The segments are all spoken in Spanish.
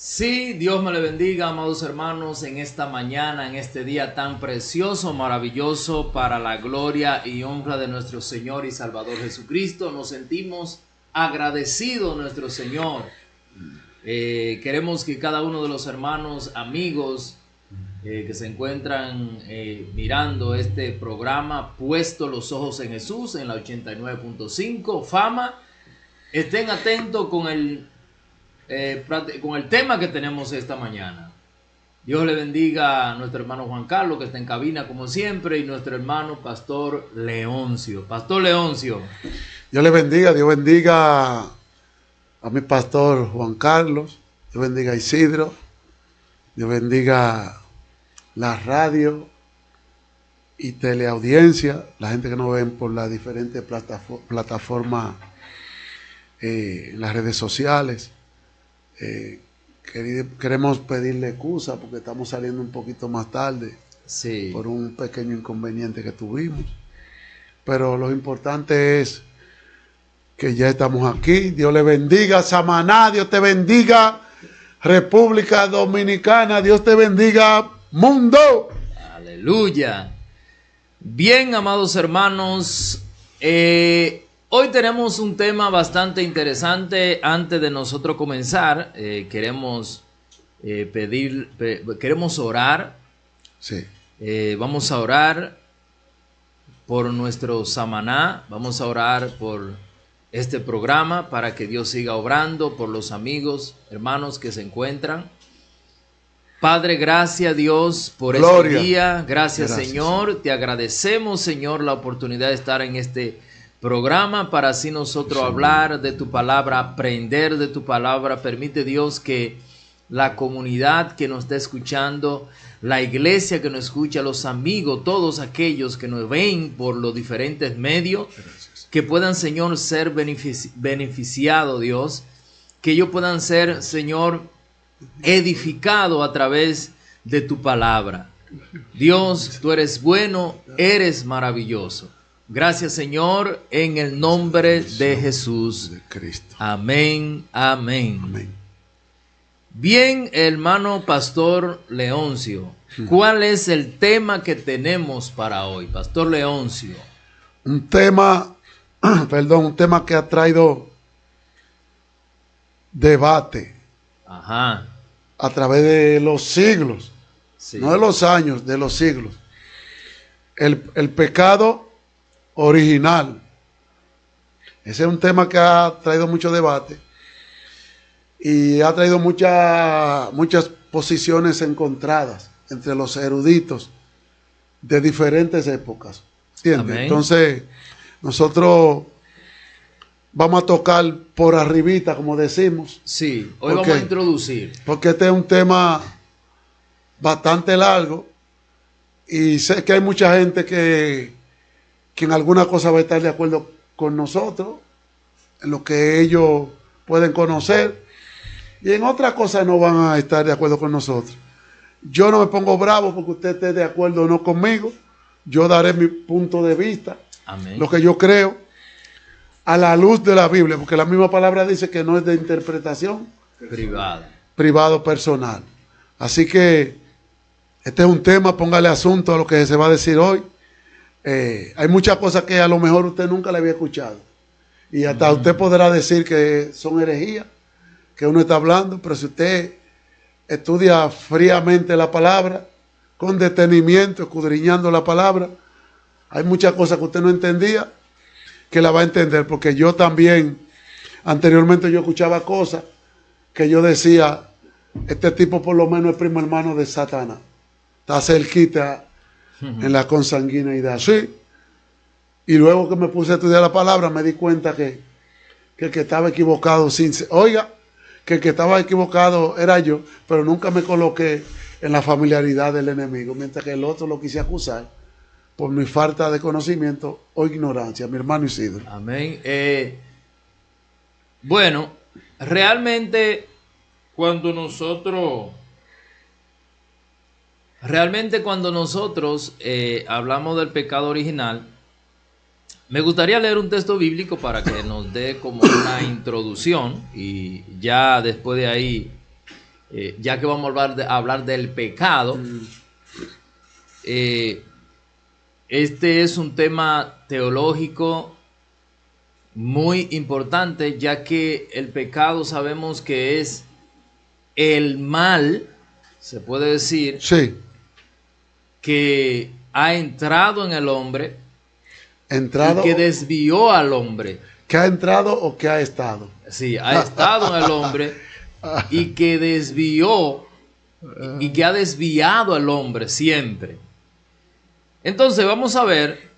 Sí, Dios me le bendiga, amados hermanos, en esta mañana, en este día tan precioso, maravilloso, para la gloria y honra de nuestro Señor y Salvador Jesucristo. Nos sentimos agradecidos, nuestro Señor. Queremos que cada uno de los hermanos, amigos que se encuentran mirando este programa, Puesto los Ojos en Jesús, en la 89.5, Fama, estén atentos con el tema que tenemos esta mañana. Dios le bendiga a nuestro hermano Juan Carlos, que está en cabina como siempre, y nuestro hermano Pastor Leoncio. Pastor Leoncio. Dios le bendiga, Dios bendiga a mi pastor Juan Carlos, Dios bendiga a Isidro, Dios bendiga la radio y teleaudiencia, la gente que nos ven por las diferentes plataformas en las redes sociales. Queremos pedirle excusa porque estamos saliendo un poquito más tarde, sí, por un pequeño inconveniente que tuvimos, pero lo importante es que ya estamos aquí. Dios le bendiga, Samaná, Dios te bendiga, República Dominicana, Dios te bendiga, mundo. Aleluya. Bien, amados hermanos, hoy tenemos un tema bastante interesante. Antes de nosotros comenzar, queremos queremos orar. Sí. Vamos a orar por nuestro Samaná, vamos a orar por este programa para que Dios siga obrando, por los amigos, hermanos que se encuentran. Padre, gracias Dios por Gloria. este día, gracias Señor, te agradecemos Señor la oportunidad de estar en este programa para así nosotros hablar de tu palabra, aprender de tu palabra. Permite Dios que la comunidad que nos está escuchando, la iglesia que nos escucha, los amigos, todos aquellos que nos ven por los diferentes medios, que puedan, Señor, ser beneficiados, Dios, que ellos puedan ser, Señor, edificados a través de tu palabra. Dios, tú eres bueno, eres maravilloso. Gracias, Señor, en el nombre de Jesús. De Cristo. Amén, amén. Amén. Bien, hermano Pastor Leoncio, ¿cuál es el tema que tenemos para hoy, Pastor Leoncio? Un tema que ha traído debate. Ajá. A través de los siglos, Sí. No de los años, de los siglos. El pecado original. Ese es un tema que ha traído mucho debate y ha traído muchas posiciones encontradas entre los eruditos de diferentes épocas. ¿Entiendes? Amén. Entonces, nosotros vamos a tocar por arribita, como decimos. Sí, hoy ¿Por vamos a qué? introducir. Porque este es un tema bastante largo y sé que hay mucha gente que en alguna cosa va a estar de acuerdo con nosotros, en lo que ellos pueden conocer, y en otras cosas no van a estar de acuerdo con nosotros. Yo no me pongo bravo porque usted esté de acuerdo o no conmigo. Yo daré mi punto de vista, Amén. lo que yo creo, a la luz de la Biblia, porque la misma palabra dice que no es de interpretación privado personal. Así que este es un tema, póngale asunto a lo que se va a decir hoy. Hay muchas cosas que a lo mejor usted nunca le había escuchado y hasta usted podrá decir que son herejías que uno está hablando, pero si usted estudia fríamente la palabra, con detenimiento, escudriñando la palabra, hay muchas cosas que usted no entendía que la va a entender, porque yo también anteriormente yo escuchaba cosas que yo decía, este tipo por lo menos es primo hermano de Satanás, está cerquita en la consanguineidad, sí. Y luego que me puse a estudiar la palabra me di cuenta que el que estaba equivocado que el que estaba equivocado era yo, pero nunca me coloqué en la familiaridad del enemigo, mientras que el otro lo quise acusar por mi falta de conocimiento o ignorancia, mi hermano Isidro. Amén. Bueno, realmente cuando nosotros hablamos del pecado original, Me gustaría leer un texto bíblico para que nos dé como una introducción y ya después de ahí ya que vamos a hablar del pecado, este es un tema teológico muy importante, ya que el pecado sabemos que es el mal, se puede decir, sí, que ha entrado en el hombre y entrado, que desvió al hombre. que ha entrado o que ha estado. Sí, ha estado en el hombre y que desvió y que ha desviado al hombre siempre. Entonces vamos a ver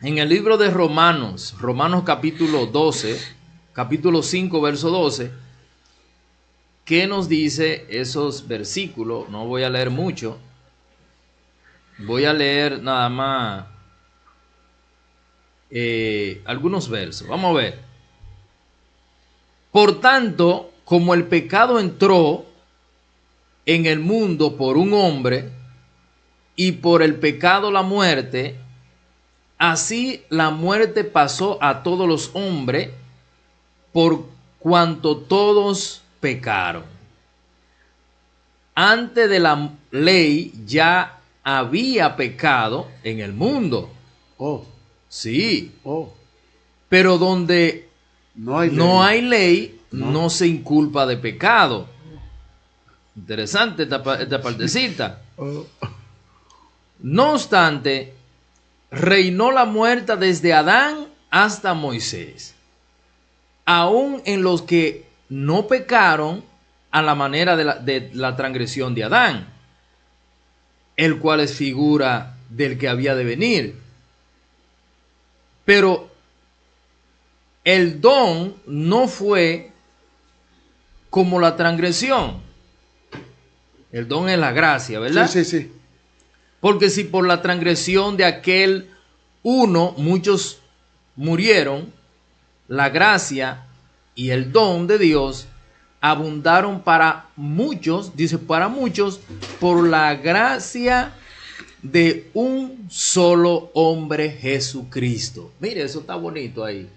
en el libro de Romanos, Romanos capítulo 12, capítulo 5, verso 12, ¿qué nos dice esos versículos? No voy a leer mucho, voy a leer nada más algunos versos. Vamos a ver. Por tanto, como el pecado entró en el mundo por un hombre, y por el pecado la muerte, así la muerte pasó a todos los hombres, por cuanto todos pecaron. Antes de la ley ya había pecado en el mundo. Oh, Sí. oh. Pero donde No hay ley. no hay ley, no se inculpa de pecado. Interesante esta partecita. Oh. No obstante, reinó la muerte desde Adán hasta Moisés, aun en los que no pecaron a la manera de la transgresión de Adán, el cual es figura del que había de venir. Pero el don no fue como la transgresión. El don es la gracia, ¿verdad? Sí, sí, sí. Porque si por la transgresión de aquel uno muchos murieron, la gracia y el don de Dios abundaron para muchos, dice para muchos, por la gracia de un solo hombre, Jesucristo. Mire, eso está bonito ahí.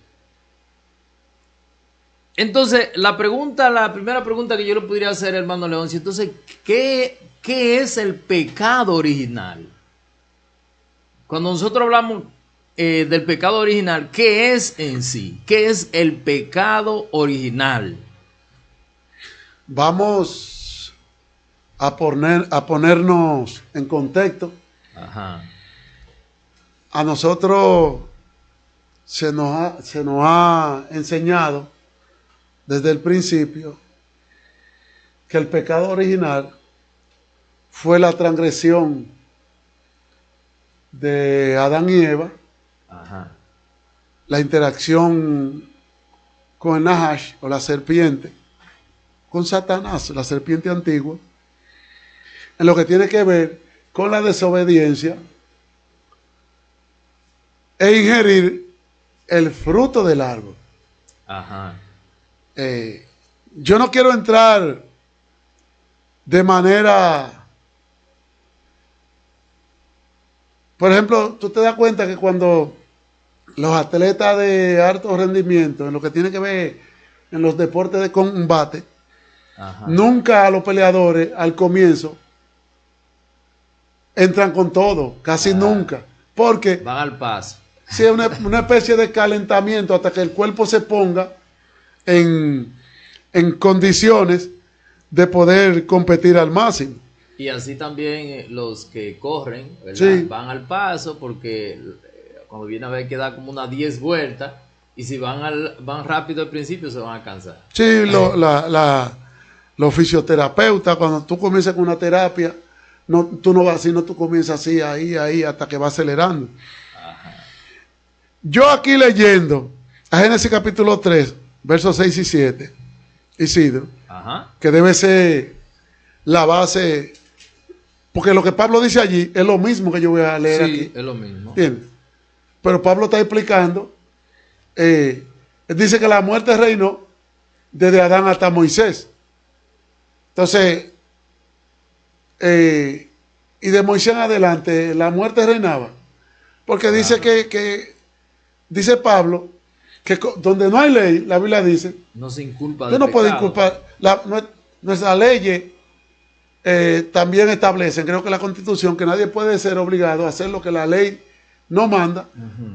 Entonces, la primera pregunta que yo le podría hacer, hermano Leoncio, entonces, ¿qué es el pecado original? Cuando nosotros hablamos del pecado original, ¿qué es en sí? ¿Qué es el pecado original? Vamos a ponernos en contexto. Ajá. A nosotros se nos ha enseñado desde el principio que el pecado original fue la transgresión de Adán y Eva, Ajá. la interacción con el Nahash o la serpiente, con Satanás, la serpiente antigua, en lo que tiene que ver con la desobediencia e ingerir el fruto del árbol. Ajá. Yo no quiero entrar de manera... Por ejemplo, tú te das cuenta que cuando los atletas de alto rendimiento, en lo que tiene que ver en los deportes de combate, Ajá. nunca a los peleadores al comienzo entran con todo, casi nunca, porque van al paso. Sí, es una especie de calentamiento hasta que el cuerpo se ponga en condiciones de poder competir al máximo. Y así también los que corren, ¿verdad? Sí. Van al paso porque cuando viene a ver queda como unas 10 vueltas y si van rápido al principio se van a cansar. Sí, los fisioterapeutas, cuando tú comienzas con una terapia, tú no vas así, tú comienzas así, ahí, hasta que va acelerando. Ajá. Yo aquí leyendo a Génesis capítulo 3, versos 6 y 7, Isidro, Ajá. que debe ser la base, porque lo que Pablo dice allí es lo mismo que yo voy a leer aquí. Sí, es lo mismo. ¿Entiendes? Pero Pablo está explicando, él dice que la muerte reinó desde Adán hasta Moisés. Entonces, y de Moisés en adelante, la muerte reinaba. Porque dice que dice Pablo, que donde no hay ley, la Biblia dice, no se inculpa tú de no pecado. puedes inculpar, nuestras leyes también establecen, creo que la Constitución, que nadie puede ser obligado a hacer lo que la ley no manda,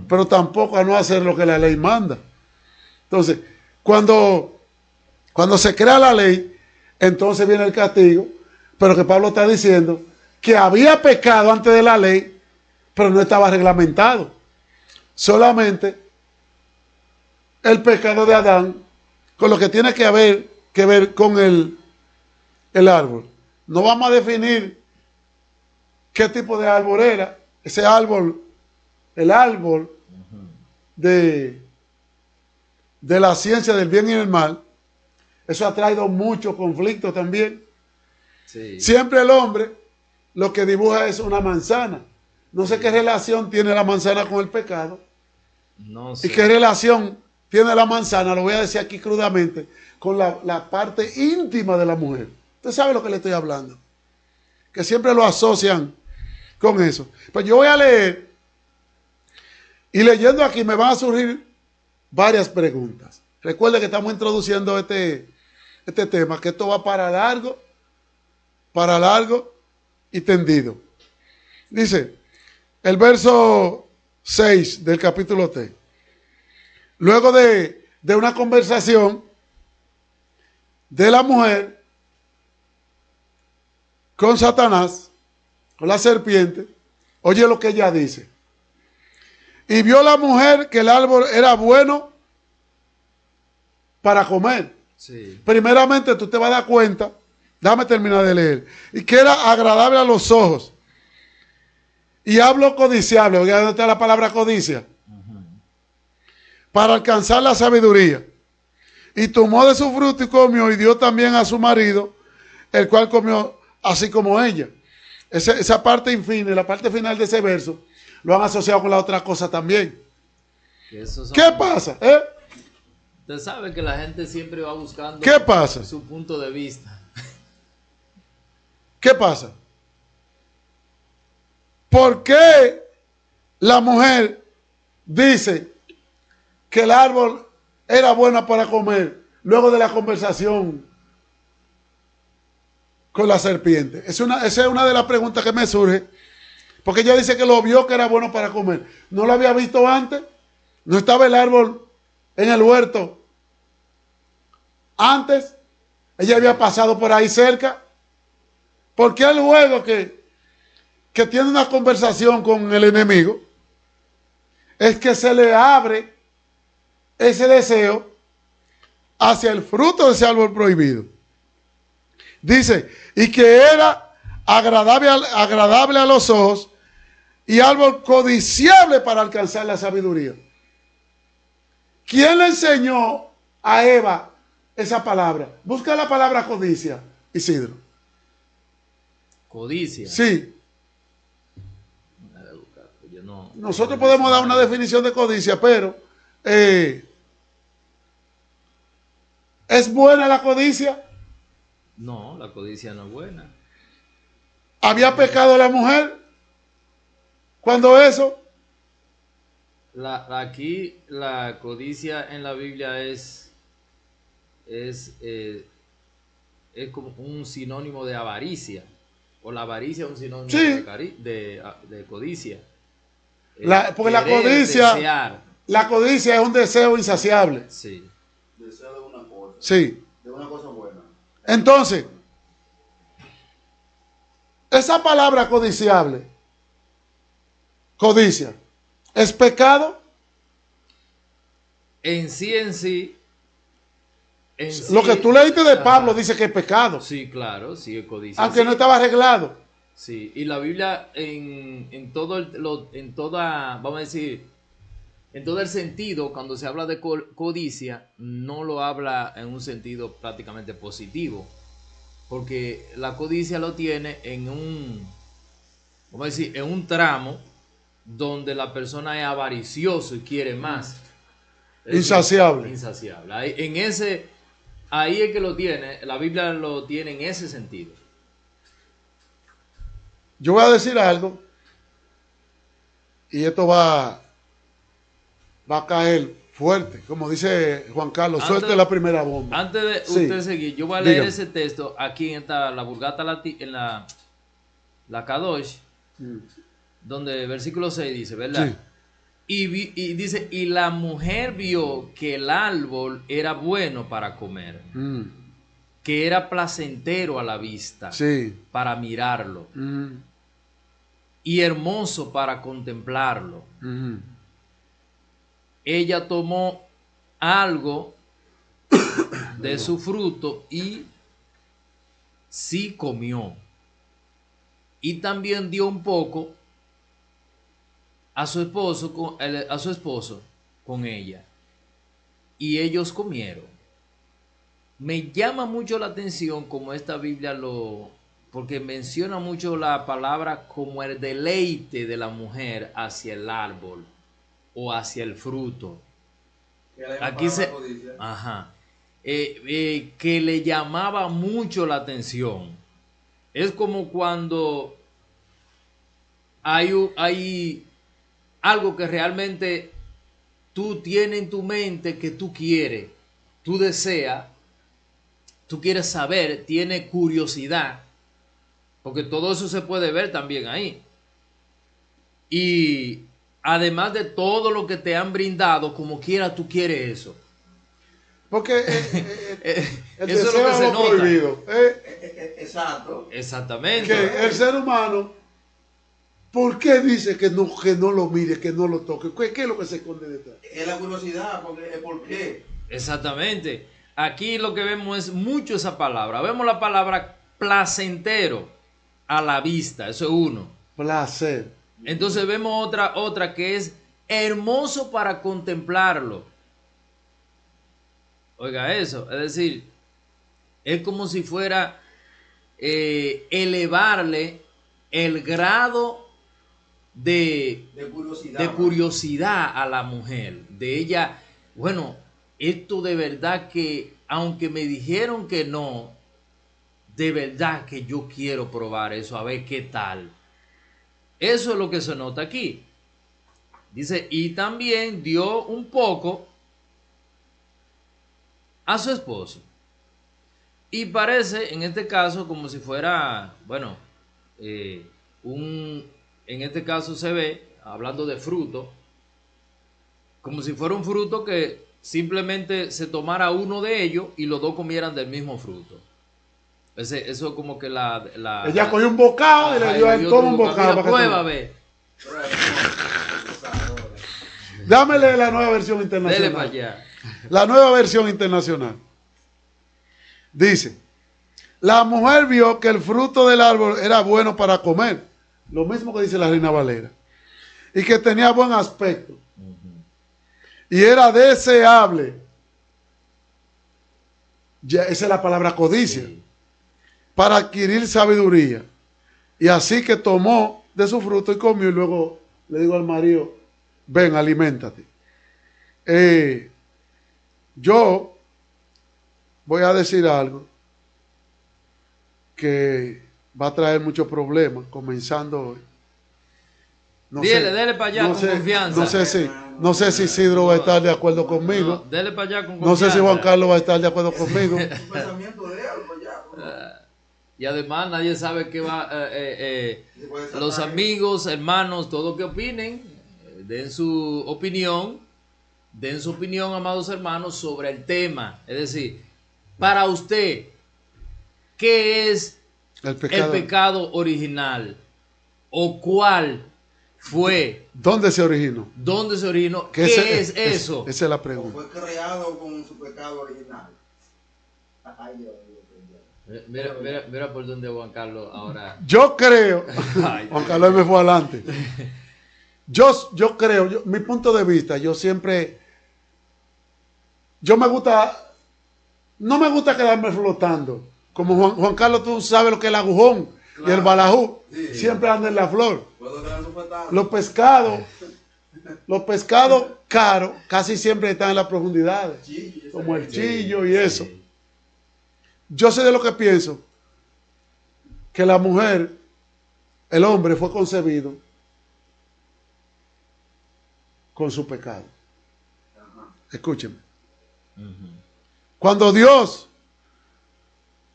pero tampoco a no hacer lo que la ley manda. Entonces, cuando se crea la ley, entonces viene el castigo, pero que Pablo está diciendo que había pecado antes de la ley, pero no estaba reglamentado. Solamente el pecado de Adán, con lo que tiene que ver con el árbol. No vamos a definir qué tipo de árbol era. Ese árbol, el árbol de la ciencia del bien y el mal, eso ha traído mucho conflicto también. Sí. Siempre el hombre lo que dibuja es una manzana. No sé qué relación tiene la manzana con el pecado. No sé. Y qué relación tiene la manzana, lo voy a decir aquí crudamente, con la parte íntima de la mujer. Usted sabe lo que le estoy hablando. Que siempre lo asocian con eso. Pues yo voy a leer, y leyendo aquí me van a surgir varias preguntas. Recuerde que estamos introduciendo este tema, que esto va para largo y tendido. Dice el verso 6 del capítulo 3. Luego de una conversación de la mujer con Satanás, con la serpiente, oye lo que ella dice. Y vio la mujer que el árbol era bueno para comer. Sí. Primeramente tú te vas a dar cuenta, déjame terminar de leer, y que era agradable a los ojos. Y hablo codiciable, oiga, ¿dónde está la palabra codicia? Para alcanzar la sabiduría. Y tomó de su fruto y comió, y dio también a su marido, el cual comió así como ella. Esa parte infine, la parte final de ese verso, lo han asociado con la otra cosa también. ¿Qué pasa? Usted sabe que la gente siempre va buscando ¿qué pasa? Su punto de vista. ¿Qué pasa? ¿Por qué la mujer dice que el árbol era bueno para comer luego de la conversación con la serpiente? Esa es una de las preguntas que me surge, porque ella dice que lo vio que era bueno para comer. ¿No lo había visto antes? ¿No estaba el árbol en el huerto antes? Ella había pasado por ahí cerca. ¿Por qué luego que tiene una conversación con el enemigo es que se le abre ese deseo hacia el fruto de ese árbol prohibido? Dice, y que era agradable a los ojos y árbol codiciable para alcanzar la sabiduría. ¿Quién le enseñó a Eva esa palabra? Busca la palabra codicia, Isidro. Codicia. Sí. Nosotros podemos dar una definición de codicia, pero ¿es buena la codicia? No, la codicia no es buena. ¿Había pecado la mujer cuando eso? Aquí la codicia en la Biblia es como un sinónimo de avaricia, o la avaricia es un sinónimo sí. de codicia. Porque la codicia es un deseo insaciable. Sí. Deseo de una cosa. Sí. De una cosa buena. Entonces, esa palabra codiciable, codicia, ¿es pecado? En sí. Lo que tú leíste de Pablo dice que es pecado. Sí, claro, sí, es codicia. Aunque no estaba arreglado. Sí, y la Biblia en toda, vamos a decir, en todo el sentido, cuando se habla de codicia, no lo habla en un sentido prácticamente positivo, porque la codicia lo tiene en vamos a decir, en un tramo donde la persona es avaricioso y quiere más. Insaciable. Insaciable. Ahí es que lo tiene, la Biblia lo tiene en ese sentido. Yo voy a decir algo, y esto va a caer Fuerte, como dice Juan Carlos, suelte la primera bomba. Antes de Sí. usted seguir, yo voy a leer Dígame. ese texto aquí en la Vulgata en la Kadosh, donde el versículo 6 dice, ¿verdad? Sí. Y dice, y la mujer vio que el árbol era bueno para comer, que era placentero a la vista, Sí. para mirarlo, y hermoso para contemplarlo. Ella tomó algo de su fruto y sí comió. Y también dio un poco a su esposo con ella. Y ellos comieron. Me llama mucho la atención como esta Biblia porque menciona mucho la palabra como el deleite de la mujer hacia el árbol o hacia el fruto. Aquí que le llamaba mucho la atención. Es como cuando hay algo que realmente tú tienes en tu mente que tú quieres, tú deseas, tú quieres saber, tienes curiosidad, porque todo eso se puede ver también ahí. Y además de todo lo que te han brindado, como quiera tú quieres eso. Porque el eso es deseo lo que es se lo nota. prohibido. Exacto. Exactamente. Que el ser humano, ¿por qué dice que no lo mire, que no lo toque? ¿Qué es lo que se esconde detrás? Es la curiosidad, porque ¿por qué? Exactamente. Aquí lo que vemos es mucho esa palabra. Vemos la palabra placentero a la vista. Eso es uno. Placer. Entonces vemos otra que es hermoso para contemplarlo. Oiga eso. Es decir, es como si fuera elevarle el grado de curiosidad a la mujer. De ella, bueno, esto de verdad que, aunque me dijeron que no, de verdad que yo quiero probar eso, a ver qué tal. Eso es lo que se nota aquí. Dice, y también dio un poco a su esposo. Y parece, en este caso, como si fuera, bueno, en este caso se ve, hablando de fruto, como si fuera un fruto que simplemente se tomara uno de ellos y los dos comieran del mismo fruto. Eso como que ella cogió un bocado y le dio a él, toma un bocado. Mira, prueba, ve. Dámele la nueva versión internacional. Dele para allá. La nueva versión internacional. Dice, la mujer vio que el fruto del árbol era bueno para comer. Lo mismo que dice la Reina Valera. Y que tenía buen aspecto. Y era deseable. Ya, esa es la palabra codicia. Sí. Para adquirir sabiduría. Y así que tomó de su fruto y comió. Y luego le digo al marido, ven, aliméntate. Yo voy a decir algo que va a traer muchos problemas, comenzando hoy. Dele para allá con confianza. No sé si Isidro va a estar de acuerdo conmigo. No, dele para allá con confianza. No sé si Juan Carlos va a estar de acuerdo conmigo. Y además nadie sabe qué va. Los amigos, hermanos, todos que opinen, den su opinión, amados hermanos, sobre el tema. Es decir, para usted, ¿qué es el pecado original? ¿O cuál fue? ¿Dónde se originó? ¿Dónde se originó? ¿Qué es eso? Esa es la pregunta. ¿O fue creado con su pecado original? Ay, Dios. Mira por dónde Juan Carlos ahora. Yo creo. Juan Carlos me fue adelante. Yo creo, mi punto de vista, yo siempre. No me gusta quedarme flotando. Como Juan Carlos, tú sabes lo que es el agujón, claro, y el balajú. Sí. Siempre andan en la flor. Los pescados caros casi siempre están en las profundidades. Como el chillo y eso. Yo sé de lo que pienso, que la mujer, el hombre fue concebido con su pecado. escúchenme. Cuando Dios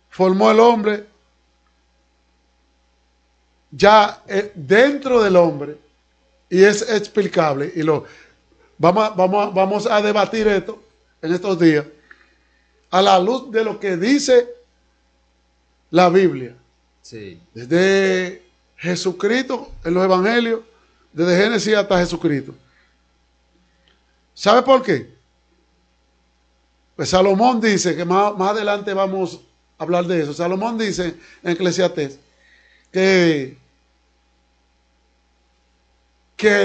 formó el hombre, ya dentro del hombre, y es explicable, y vamos a debatir esto en estos días, a la luz de lo que dice la Biblia. Sí. Desde Jesucristo, en los evangelios, desde Génesis hasta Jesucristo. ¿Sabe por qué? Pues Salomón dice, que más adelante vamos a hablar de eso. Salomón dice en Eclesiastés que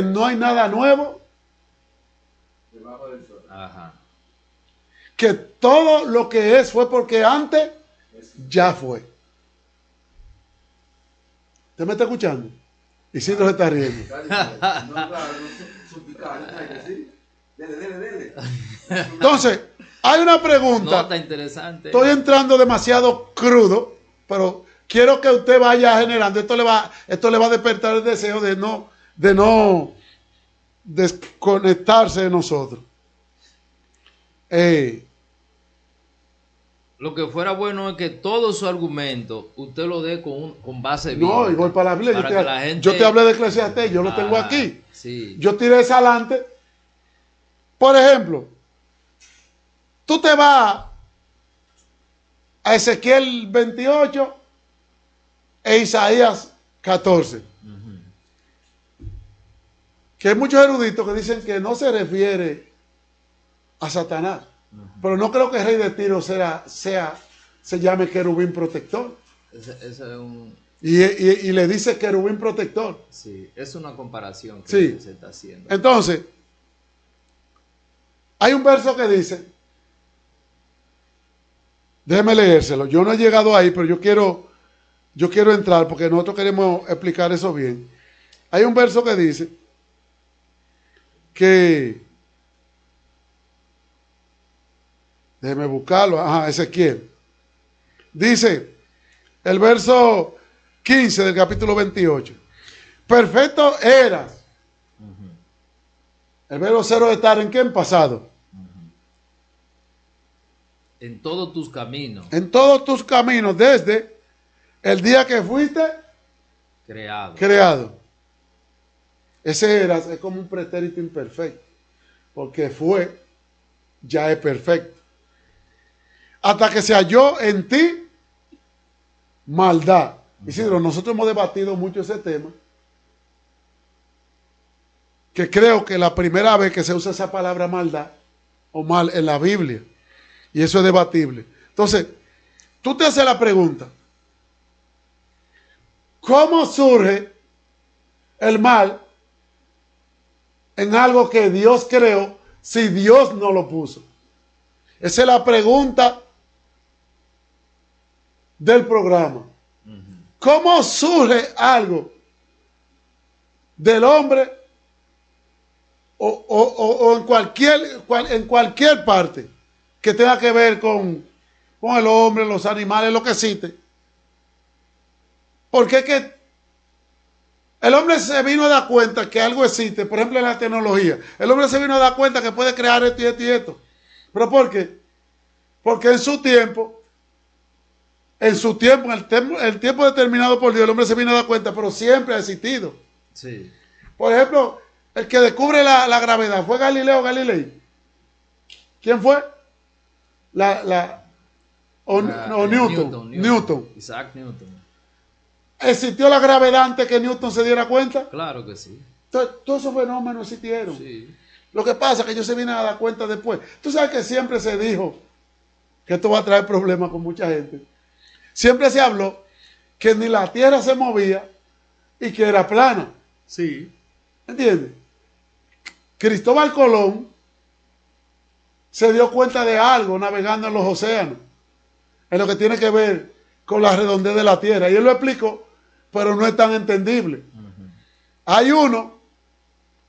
no hay nada nuevo debajo del sol. Ajá. Que todo lo que es fue porque antes ya fue. ¿Usted me está escuchando? Isidro se está riendo. Dele. Entonces, hay una pregunta. Nota interesante. Estoy entrando demasiado crudo, pero quiero que usted vaya generando. Esto le va a despertar el deseo de no desconectarse de nosotros. Lo que fuera bueno es que todo su argumento usted lo dé con base bíblica. No, y voy para la Biblia. Para yo te hablé de Eclesiastés, yo lo tengo aquí. Sí. Yo tiré esa adelante. Por ejemplo, tú te vas a Ezequiel 28 e Isaías 14. Que hay muchos eruditos que dicen que no se refiere a Satanás. Pero no creo que el rey de Tiro se llame querubín protector. Ese es un... Y le dice querubín protector. Sí, es una comparación que Sí. se está haciendo. Entonces, hay un verso que dice, déjeme leérselo, yo no he llegado ahí, pero yo quiero entrar porque nosotros queremos explicar eso bien. Hay un verso que dice que, déjeme buscarlo, Ezequiel. Dice, el verso 15 del capítulo 28. Perfecto eras. El verbo cero de estar ¿en qué? En pasado. En todos tus caminos. En todos tus caminos, desde el día que fuiste creado. Ese eras es como un pretérito imperfecto. Porque fue, ya es perfecto. Hasta que se halló en ti maldad. Isidro, nosotros hemos debatido mucho ese tema. Que creo que la primera vez que se usa esa palabra maldad o mal en la Biblia. Y eso es debatible. Entonces, tú te haces la pregunta. ¿Cómo surge el mal en algo que Dios creó si Dios no lo puso? Esa es la pregunta del programa. ¿Cómo surge algo del hombre o en cualquier parte que tenga que ver con el hombre, los animales, lo que existe? Porque es que el hombre se vino a dar cuenta que algo existe, por ejemplo en la tecnología. El hombre se vino a dar cuenta que puede crear esto y esto y esto. ¿Pero por qué? Porque en su tiempo, en el tiempo determinado por Dios, el hombre se vino a dar cuenta, pero siempre ha existido. Sí. Por ejemplo, el que descubre la gravedad, ¿fue Galileo Galilei? ¿Quién fue? Newton. Isaac Newton. ¿Existió la gravedad antes que Newton se diera cuenta? Claro que sí. Entonces, todos esos fenómenos existieron. Sí. Lo que pasa es que ellos se vienen a dar cuenta después. Tú sabes que siempre se dijo que esto va a traer problemas con mucha gente. Siempre se habló que ni la tierra se movía y que era plana. Sí. ¿Entiendes? Cristóbal Colón se dio cuenta de algo navegando en los océanos, en lo que tiene que ver con la redondez de la tierra. Y él lo explicó, pero no es tan entendible. Hay uno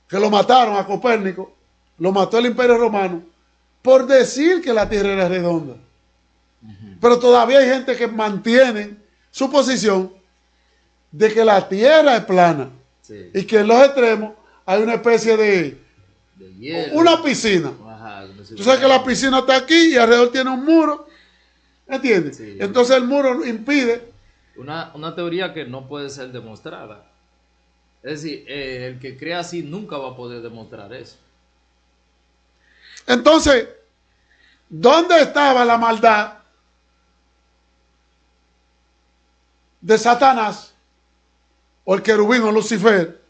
que lo mataron a Copérnico, lo mató el Imperio Romano, por decir que la tierra era redonda. Pero todavía hay gente que mantiene su posición de que la tierra es plana. Sí. Y que en los extremos hay una especie de hielo. Una piscina. Ajá, Tú sabes que la piscina está aquí y alrededor tiene un muro. ¿Entiendes? Sí. Entonces el muro impide. Una teoría que no puede ser demostrada. Es decir, el que crea así nunca va a poder demostrar eso. Entonces, ¿dónde estaba la maldad de Satanás o el querubín o Lucifer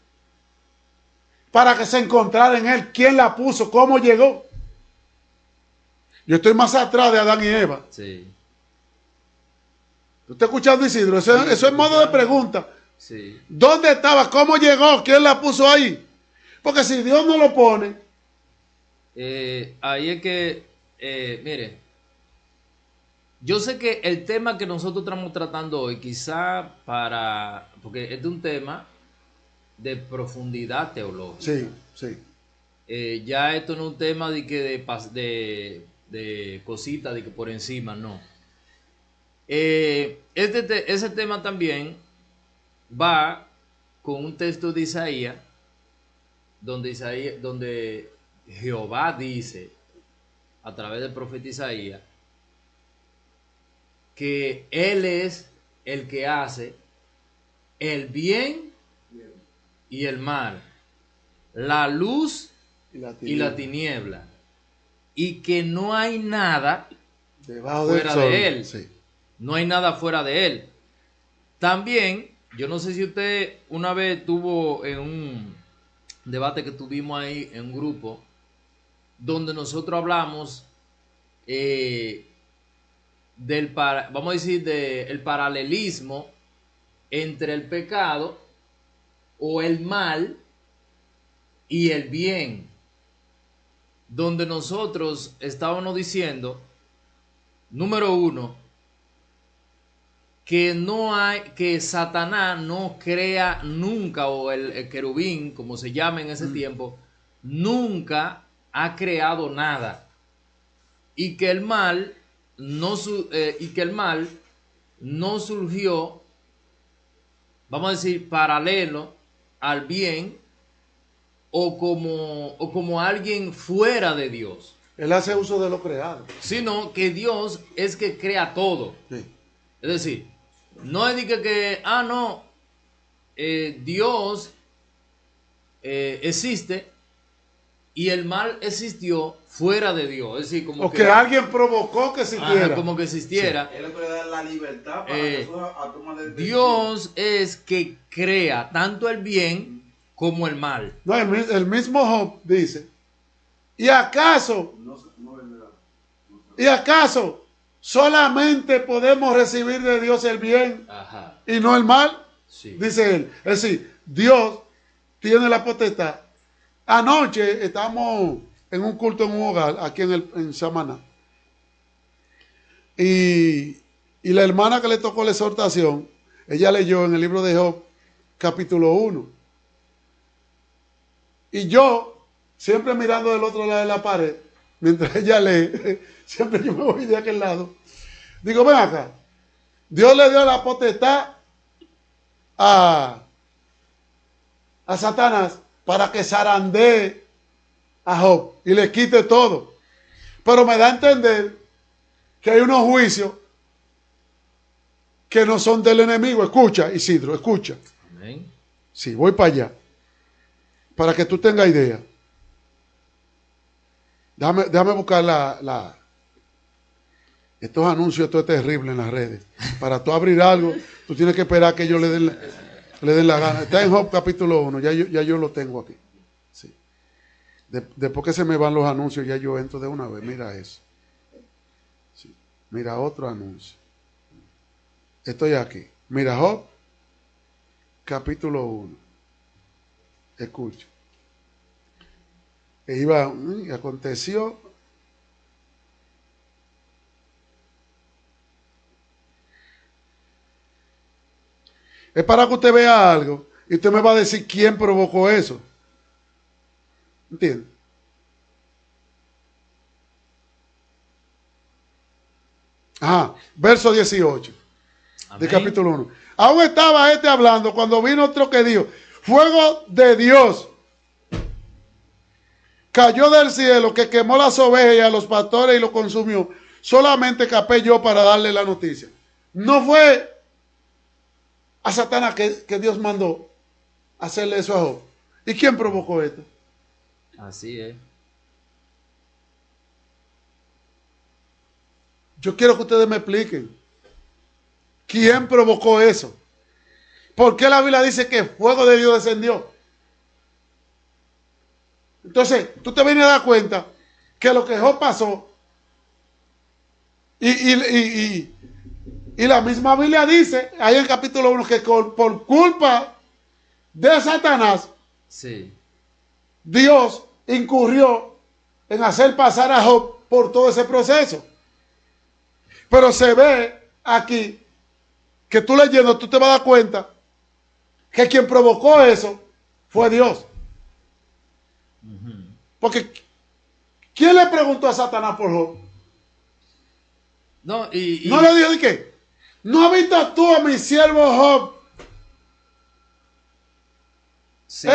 para que se encontrara en él? ¿Quién la puso? ¿Cómo llegó? Yo estoy más atrás de Adán y Eva. Sí. ¿Tú estás escuchando, Isidro? Eso es modo de pregunta. Sí. ¿Dónde estaba? ¿Cómo llegó? ¿Quién la puso ahí? Porque si Dios no lo pone... ahí es que, mire, yo sé que el tema que nosotros estamos tratando hoy, quizá porque este es un tema de profundidad teológica. Sí, sí. Ya esto no es un tema de que de cositas, de que por encima, no. Ese tema también va con un texto de Isaías, donde Jehová dice, a través del profeta Isaías, que Él es el que hace el bien y el mal, la luz y la tiniebla, y que no hay nada fuera de Él. Sí. No hay nada fuera de Él. También, yo no sé si usted una vez tuvo en un debate que tuvimos ahí en un grupo, donde nosotros hablamos vamos a decir, del paralelismo entre el pecado o el mal y el bien, donde nosotros estábamos diciendo, número uno, que Satanás no crea nunca, o el querubín, como se llama en ese tiempo, nunca ha creado nada, y que el mal no surgió, vamos a decir, paralelo al bien o como alguien fuera de Dios. Él hace uso de lo creado. Sino que Dios es que crea todo. Sí. Es decir, no es de Dios existe y el mal existió fuera de Dios. Es decir, como que alguien provocó que existiera. Ajá, como que existiera. Sí. Él le da la libertad para a tomar la decisión. Dios es que crea tanto el bien como el mal. No, el mismo Job dice, ¿y acaso solamente podemos recibir de Dios el bien y no el mal? Sí. Dice él. Es decir, Dios tiene la potestad. Anoche estamos en un culto en un hogar aquí en Samaná. Y la hermana que le tocó la exhortación, ella leyó en el libro de Job, capítulo 1. Y yo, siempre mirando del otro lado de la pared, mientras ella lee, siempre yo me voy de aquel lado. Digo, ven acá, Dios le dio la potestad a Satanás para que zarandee a Job y le quite todo. Pero me da a entender que hay unos juicios que no son del enemigo. Escucha, Isidro, escucha. Amén. Sí, voy para allá. Para que tú tengas idea. Déjame buscar estos anuncios, esto es terrible en las redes. Para tú abrir algo, tú tienes que esperar que ellos le den la gana. Está en Job capítulo 1, ya yo lo tengo aquí. Sí. Después que se me van los anuncios, ya yo entro de una vez. Mira eso. Sí. Mira otro anuncio. Estoy aquí. Mira Job capítulo 1. Escucha. Y aconteció. Es para que usted vea algo y usted me va a decir quién provocó eso. ¿Entiende? Ajá, verso 18 de capítulo 1. Aún estaba hablando cuando vino otro que dijo, fuego de Dios, cayó del cielo, que quemó las ovejas y a los pastores y los consumió. Solamente escapé yo para darle la noticia. No fue a Satanás que Dios mandó hacerle eso a Job. ¿Y quién provocó esto? Así es. Yo quiero que ustedes me expliquen. ¿Quién provocó eso? ¿Por qué la Biblia dice que el fuego de Dios descendió? Entonces, tú te vienes a dar cuenta que lo que Job pasó, y la misma Biblia dice, ahí en el capítulo 1, que por culpa de Satanás, sí, Dios incurrió en hacer pasar a Job por todo ese proceso. Pero se ve aquí que tú leyendo, tú te vas a dar cuenta que quien provocó eso fue Dios. Porque ¿quién le preguntó a Satanás por Job? No, ¿No le dijo de qué? ¿No has visto tú a mi siervo Job? sí,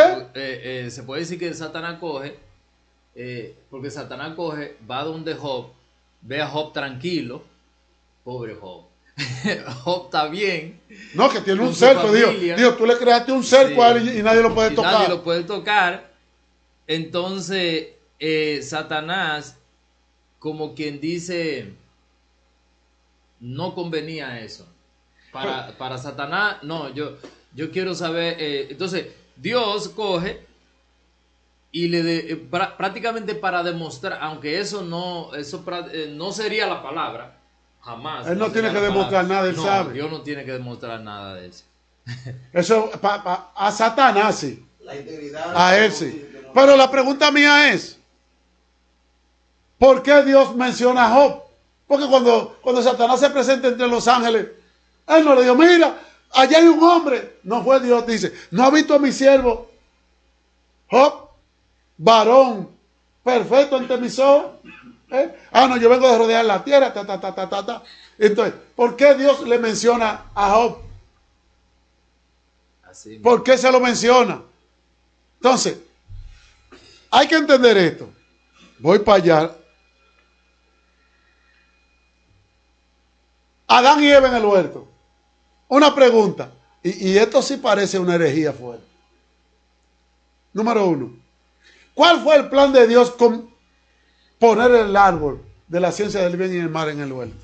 se puede decir que Satanás coge, porque Satanás coge, va donde Job, ve a Job tranquilo, pobre Job. Job está bien. No, que tiene un cerco, Dios, tú le creaste un cerco a él y nadie lo puede tocar. Nadie lo puede tocar. Entonces, Satanás, como quien dice, no convenía eso. Para Satanás, no, yo quiero saber. Entonces, Dios coge y prácticamente para demostrar, aunque eso no sería la palabra, jamás. Él no tiene que demostrar nada, él sabe. Dios no tiene que demostrar nada de eso. Eso a Satanás sí. La integridad. A él sí. Pero la pregunta mía es, ¿por qué Dios menciona a Job? Porque cuando Satanás se presenta entre los ángeles, él no le dijo, mira, allá hay un hombre. No fue Dios, dice, ¿no ha visto a mi siervo Job? Varón perfecto ante mis ojos. No, yo vengo de rodear la tierra. Entonces, ¿por qué Dios le menciona a Job? Así. ¿Por qué se lo menciona? Entonces, hay que entender esto. Voy para allá. Adán y Eva en el huerto. Una pregunta. Y esto sí parece una herejía fuerte. Número 1. ¿Cuál fue el plan de Dios con poner el árbol de la ciencia del bien y el mal en el huerto?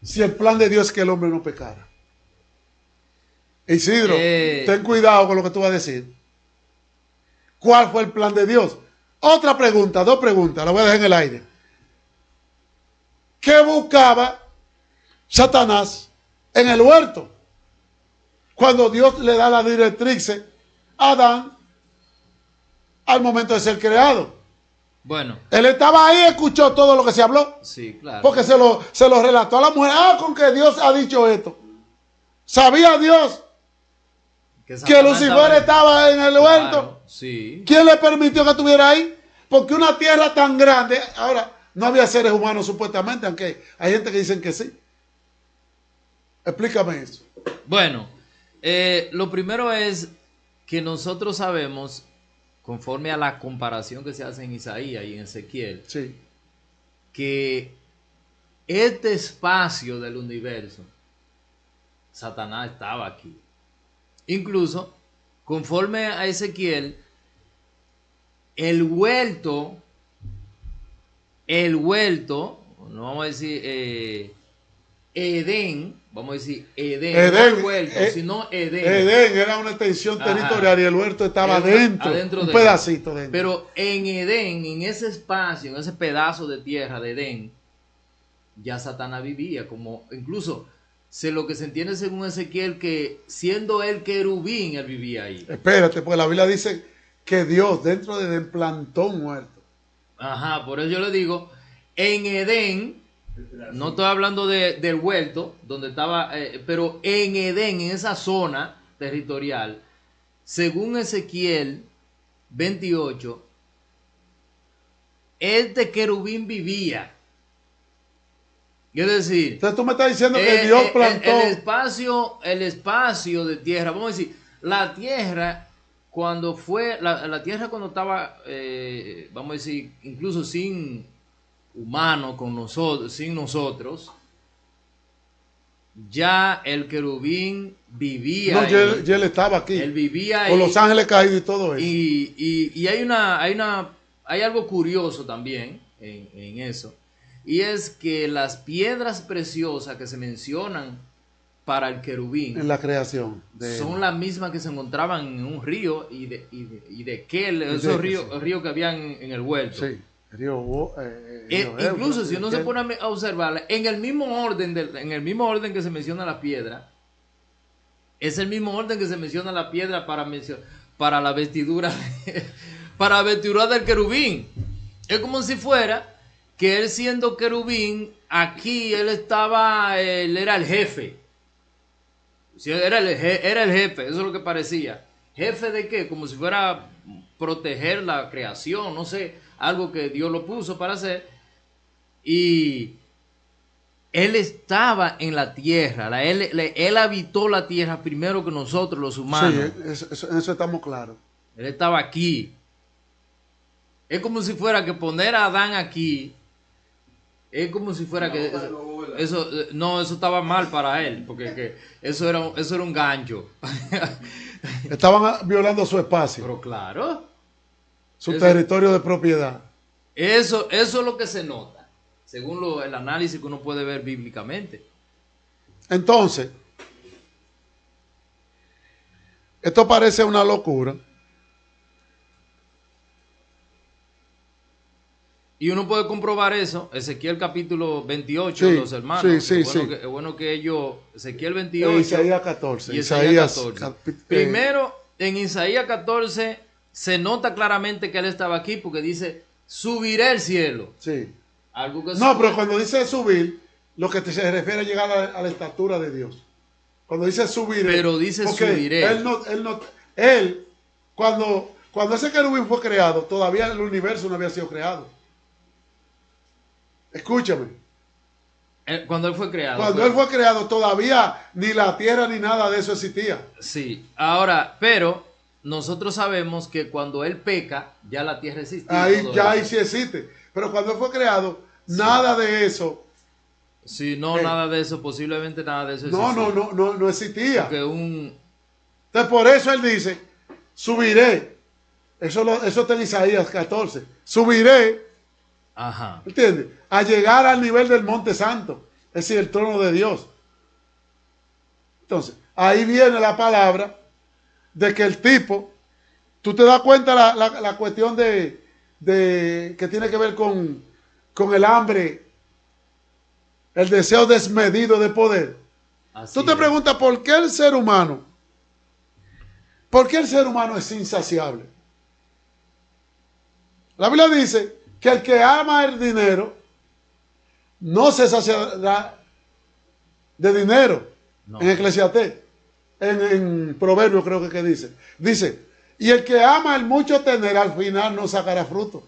Si el plan de Dios es que el hombre no pecara. Isidro, ten cuidado con lo que tú vas a decir. ¿Cuál fue el plan de Dios? Otra pregunta, 2 preguntas, la voy a dejar en el aire. ¿Qué buscaba Satanás en el huerto? Cuando Dios le da la directriz a Adán al momento de ser creado. Bueno. Él estaba ahí y escuchó todo lo que se habló. Sí, claro. Porque se lo relató a la mujer. Con que Dios ha dicho esto. ¿Sabía Dios que Lucifer estaba en el huerto? Claro, sí. ¿Quién le permitió que estuviera ahí? Porque una tierra tan grande, ahora, no había seres humanos supuestamente, aunque hay gente que dicen que sí. Explícame eso. Bueno, lo primero es que nosotros sabemos, conforme a la comparación que se hace en Isaías y en Ezequiel, sí, que este espacio del universo, Satanás estaba aquí. Incluso, conforme a Ezequiel, el huerto, no vamos a decir Edén, vamos a decir Edén, no el huerto, sino Edén. Edén era una extensión territorial y el huerto estaba adentro, un pedacito dentro. Pero en Edén, en ese espacio, en ese pedazo de tierra de Edén, ya Satanás vivía, como incluso lo que se entiende según Ezequiel, que siendo él querubín, él vivía ahí. Espérate, porque la Biblia dice que Dios dentro de Edén plantó un huerto. Ajá, por eso yo le digo, en Edén, no estoy hablando del huerto, donde estaba, pero en Edén, en esa zona territorial, según Ezequiel 28, este querubín vivía. Es decir, entonces tú me estás diciendo que Dios plantó el espacio de tierra, vamos a decir, la tierra cuando fue la tierra, cuando estaba, vamos a decir, incluso sin humanos, con nosotros, sin nosotros, ya el querubín vivía. No, ya él estaba aquí. Él vivía con los ángeles caídos y todo eso. Y hay algo curioso también en eso. Y es que las piedras preciosas que se mencionan para el querubín en la creación son las mismas que se encontraban en un río y de esos ríos que habían en el huerto. Sí, río incluso si uno se pone a observar en el mismo orden que se menciona la piedra, es el mismo orden que se menciona la piedra para la vestidura para la vestidura del querubín. Es como si fuera que él, siendo querubín, aquí él era el jefe. Era el jefe, eso es lo que parecía. ¿Jefe de qué? Como si fuera proteger la creación, no sé, algo que Dios lo puso para hacer. Y él estaba en la tierra, él habitó la tierra primero que nosotros los humanos. Sí, eso estamos claros. Él estaba aquí. Es como si fuera que poner a Adán aquí, es como si fuera que eso estaba mal para él, porque eso era un gancho. Estaban violando su espacio. Pero claro, su territorio de propiedad. Eso es lo que se nota, según el análisis que uno puede ver bíblicamente. Entonces, esto parece una locura. Y uno puede comprobar eso, Ezequiel capítulo 28, sí, los hermanos. Sí, es bueno que ellos, Ezequiel 28 Isaías 14. y Isaías 14. Primero, en Isaías 14 se nota claramente que él estaba aquí porque dice, subiré al cielo. Sí. Algo que no, pero cuando dice subir, lo que se refiere a llegar a la estatura de Dios. Cuando dice subiré. Pero dice subiré. Él cuando ese querubín fue creado, todavía el universo no había sido creado. Escúchame. Cuando él fue creado. Cuando él fue creado, todavía ni la tierra ni nada de eso existía. Sí. Ahora, pero nosotros sabemos que cuando él peca, ya la tierra existía. Ahí sí existe. Pero cuando él fue creado, sí, nada de eso. Sí, nada de eso, posiblemente nada de eso existía. No existía. Entonces por eso él dice, subiré. Eso está en Isaías 14. Subiré. Ajá. ¿Entiendes? A llegar al nivel del Monte Santo, es decir, el trono de Dios. Entonces, ahí viene la palabra de que el tipo, tú te das cuenta la cuestión de que tiene que ver con el hambre, el deseo desmedido de poder. Tú te preguntas ¿por qué el ser humano es insaciable? La Biblia dice que el que ama el dinero no se saciará de dinero. No. En Eclesiastés, en Proverbios creo que dice, y el que ama el mucho tener al final no sacará fruto.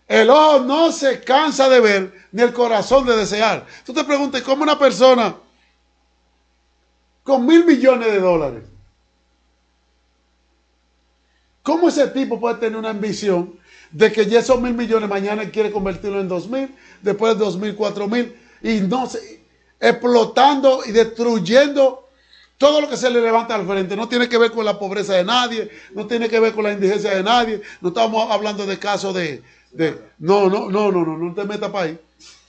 El ojo no se cansa de ver, ni el corazón de desear. Tú te preguntas, ¿cómo una persona con $1,000 millones, cómo ese tipo puede tener una ambición de que ya esos $1,000 millones mañana quiere convertirlo en 2,000, después de 2,000, 4,000, y explotando y destruyendo todo lo que se le levanta al frente? No tiene que ver con la pobreza de nadie, no tiene que ver con la indigencia de nadie, no estamos hablando de casos no te metas para ahí,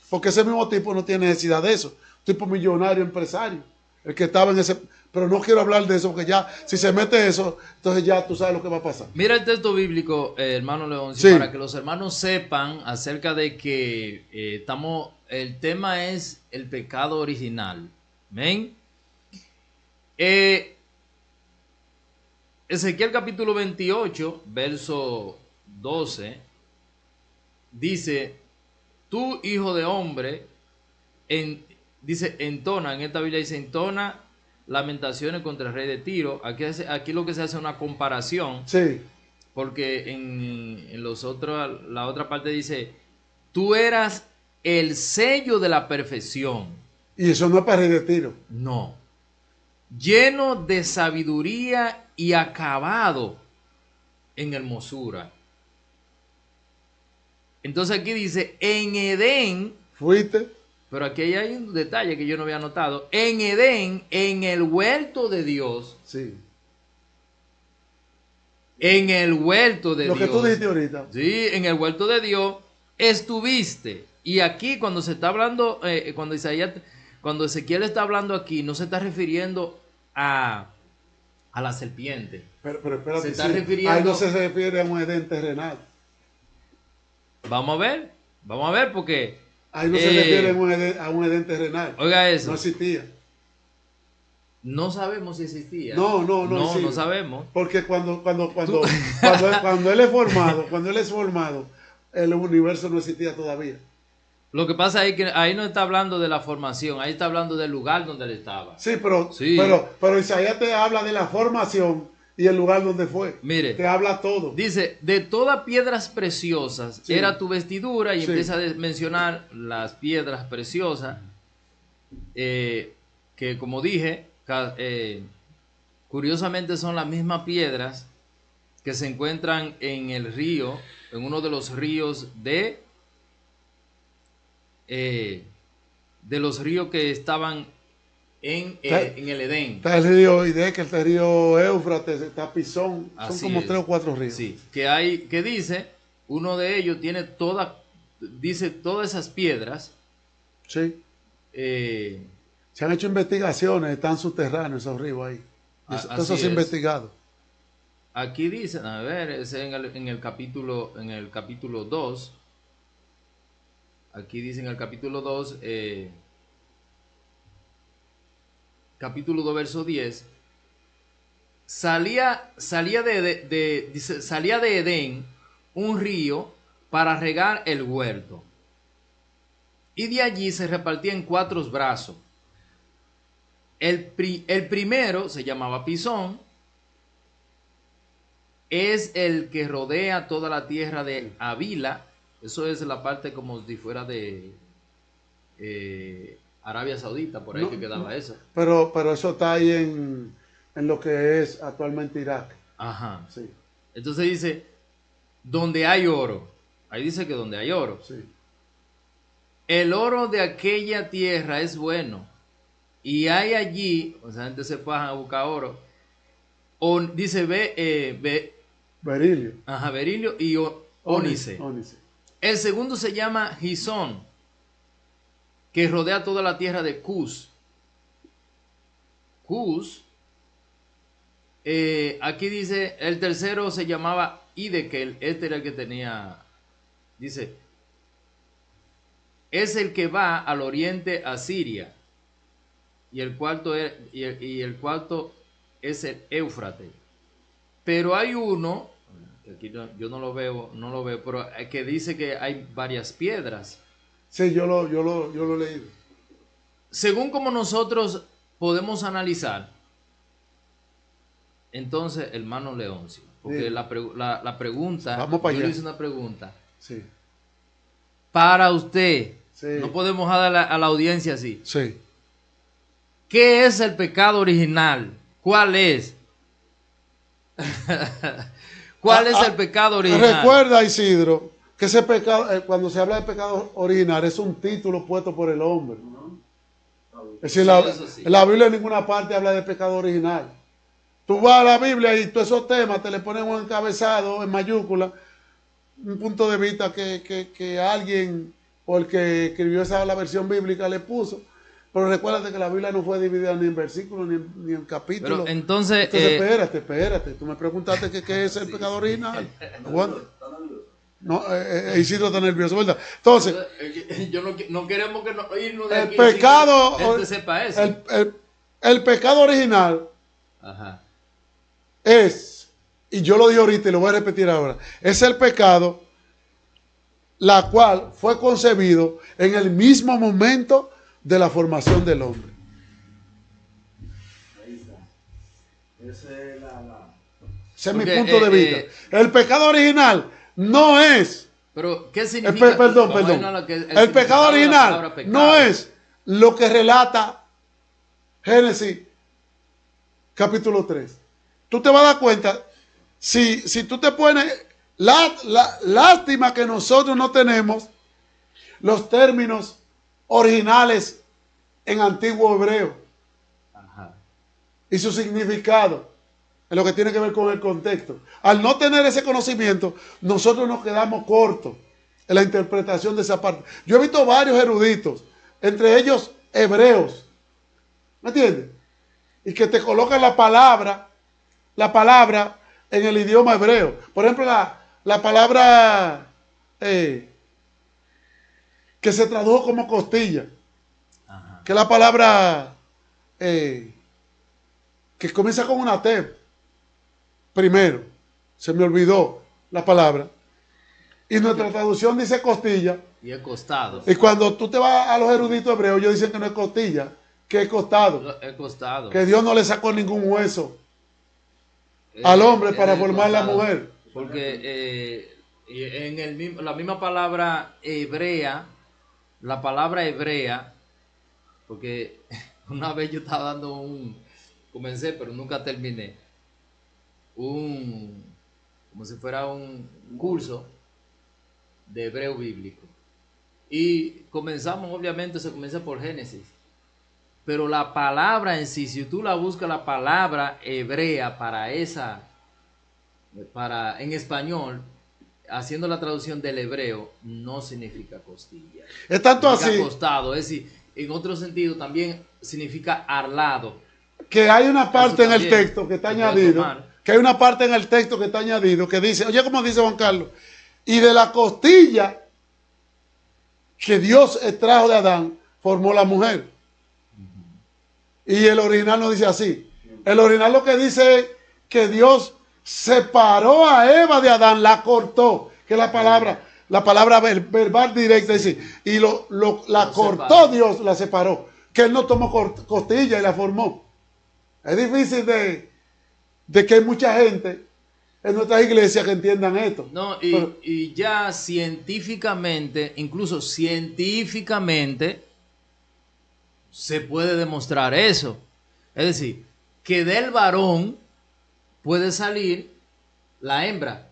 porque ese mismo tipo no tiene necesidad de eso, tipo millonario, empresario, el que estaba en ese... Pero no quiero hablar de eso, porque ya, si se mete eso, entonces ya tú sabes lo que va a pasar. Mira el texto bíblico, hermano León, sí, para que los hermanos sepan acerca de que el tema es el pecado original. ¿Ven? Ezequiel capítulo 28, verso 12, dice, tú, hijo de hombre, entona, en esta Biblia dice, entona lamentaciones contra el rey de Tiro. Aquí lo que se hace es una comparación. Sí. Porque en la otra parte dice, tú eras el sello de la perfección. Y eso no es para rey de Tiro. No. Lleno de sabiduría y acabado en hermosura. Entonces aquí dice, en Edén, fuiste, pero aquí hay un detalle que yo no había notado, en Edén, en el huerto de Dios, sí, en el huerto de lo Dios, que tú dijiste ahorita, sí, en el huerto de Dios estuviste. Y aquí cuando se está hablando, cuando Ezequiel está hablando aquí, no se está refiriendo a la serpiente. pero espérate, Se está sí, refiriendo, ahí no se refiere a un Edén terrenal. Vamos a ver porque Ahí no se refiere a un Edén terrenal. Oiga eso. No existía. No sabemos si existía. No sabemos. Porque cuando él es formado, el universo no existía todavía. Lo que pasa es que ahí no está hablando de la formación, ahí está hablando del lugar donde él estaba. Sí, pero Isaías te habla de la formación y el lugar donde fue. Mire, te habla todo. Dice, de todas piedras preciosas sí. era tu vestidura, y sí. empieza a mencionar las piedras preciosas, que como dije, curiosamente son las mismas piedras que se encuentran en el río, en uno de los ríos de los ríos que estaban en el Edén. Está el río Ideque, está el río Éufrates, está Pisón, son como 3 o 4 ríos. Sí, que dice, uno de ellos tiene todas esas piedras. Sí. Se han hecho investigaciones, están subterráneos esos ríos ahí. Eso es investigado. Aquí dice, a ver, es en el capítulo 2. Aquí dice en el capítulo 2, capítulo 2, verso 10, salía de Edén un río para regar el huerto, y de allí se repartía en 4 brazos. El primero se llamaba Pisón, es el que rodea toda la tierra de Havila. Eso es la parte como si fuera de Arabia Saudita, por ahí que quedaba eso. Pero eso está ahí en lo que es actualmente Irak. Ajá. Sí. Entonces dice, donde hay oro. Ahí dice que donde hay oro. Sí. El oro de aquella tierra es bueno. Y hay allí, o sea, gente se pasan a buscar oro. Dice berilio. Ajá, berilio y ónice. Ónice. El segundo se llama Gisón, que rodea toda la tierra de Cus. Cus, aquí dice, el tercero se llamaba Idekel, este era el que tenía, dice, es el que va al oriente a Siria, y el cuarto es el Éufrates. Pero hay uno, aquí yo no lo veo, pero que dice que hay varias piedras. Sí, yo lo he leído. Según como nosotros podemos analizar, entonces, hermano Leoncio, porque sí. la pregunta, vamos para allá. Yo le hice una pregunta. Sí. Para usted, sí. No podemos dar a la audiencia así. Sí. ¿Qué es el pecado original? ¿Cuál es? ¿Cuál es el pecado original? Recuerda, Isidro, que ese pecado, cuando se habla de pecado original, es un título puesto por el hombre. Es decir, la Biblia en ninguna parte habla de pecado original. Tú vas a la Biblia y todos esos temas te le ponen un encabezado en mayúscula, un punto de vista que alguien, o el que escribió la versión bíblica, le puso. Pero recuérdate que la Biblia no fue dividida ni en versículos ni en capítulos. Pero entonces espérate. Tú me preguntaste qué es el pecado original. No, Isidro está nervioso, ¿verdad? Entonces, no queremos irnos de aquí. El pecado, sepa eso. El pecado original. Ajá. Es, y yo lo dije ahorita y lo voy a repetir ahora, es el pecado la cual fue concebido en el mismo momento de la formación del hombre. Ese es mi punto de vista. El pecado original no es. Pero, ¿qué significa? Perdón. El pecado original no es lo que relata Génesis capítulo 3. tú te vas a dar cuenta, si tú te pones, lástima que nosotros no tenemos los términos originales en antiguo hebreo. Ajá. Y su significado en lo que tiene que ver con el contexto. Al no tener ese conocimiento, nosotros nos quedamos cortos en la interpretación de esa parte. Yo he visto varios eruditos, entre ellos hebreos, ¿me entiendes? Y que te colocan la palabra en el idioma hebreo. Por ejemplo, la palabra que se tradujo como costilla, Ajá. que es la palabra que comienza con una T. Primero, se me olvidó la palabra. Y nuestra traducción dice costilla. Y es costado. Y cuando tú te vas a los eruditos hebreos, ellos dicen que no es costilla, que es costado. Es costado. Que Dios no le sacó ningún hueso al hombre para formar la mujer. Porque en la misma palabra hebrea, porque una vez yo estaba dando comencé, pero nunca terminé, como si fuera un curso de hebreo bíblico. Y comenzamos, obviamente, se comienza por Génesis. Pero la palabra en sí, si tú la buscas, la palabra hebrea en español, haciendo la traducción del hebreo, no significa costilla. Es tanto significa así costado, es decir, en otro sentido también significa arlado. que hay una parte en el también texto que está se puede añadido, tomar. que hay una parte en el texto que está añadido, que dice, oye, como dice Juan Carlos, y de la costilla que Dios extrajo de Adán, formó la mujer. Y el original no dice así. El original lo que dice es que Dios separó a Eva de Adán, la cortó, que es la palabra verbal directa, dice, y la cortó separó. Dios, la separó, que él no tomó costilla y la formó. Es difícil de que hay mucha gente en nuestras iglesias que entiendan esto. No, Pero, y ya científicamente, incluso científicamente, se puede demostrar eso. Es decir, que del varón puede salir la hembra.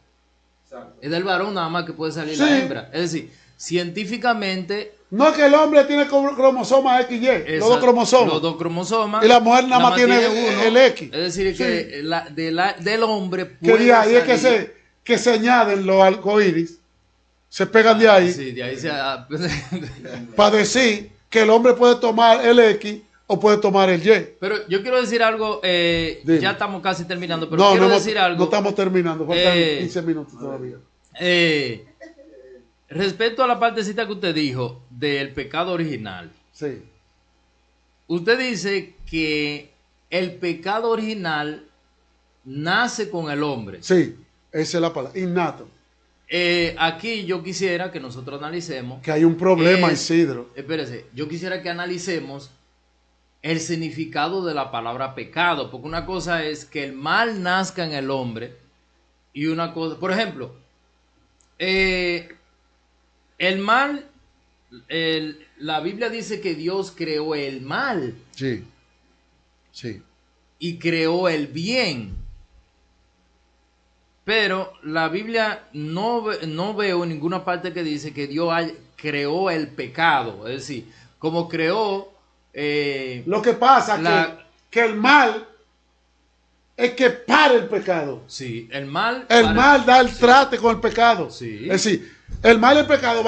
Exacto. Es del varón nada más que puede salir Sí. la hembra. Es decir, científicamente... no es que el hombre tiene cromosomas X y Y, los dos cromosomas. Los dos cromosomas. Y la mujer nada más tiene uno. el X. Es decir, que del hombre Que puede de ahí es salir... que se añaden los arcoíris, se pegan de ahí, Sí, de ahí se... para decir que el hombre puede tomar el X o puede tomar el Y. Pero yo quiero decir algo, Dime. ya estamos casi terminando, pero No, quiero no, decir algo. no estamos terminando, faltan Eh, 15 minutos todavía. Respecto a la partecita que usted dijo del pecado original, Sí, usted dice que el pecado original nace con el hombre. sí, esa es la palabra, innato. Aquí yo quisiera que nosotros analicemos. Que hay un problema, Isidro. Espérese, yo quisiera que analicemos el significado de la palabra pecado, porque una cosa es que el mal nazca en el hombre y una cosa, por ejemplo, el mal, la Biblia dice que Dios creó el mal Sí, sí. y creó el bien. Pero la Biblia no veo en ninguna parte que dice que Dios creó el pecado. Es decir, como creó... Lo que pasa que el mal es que para el pecado. sí, el mal... El mal da el sí. trate con el pecado. Sí. Es decir, el mal y el pecado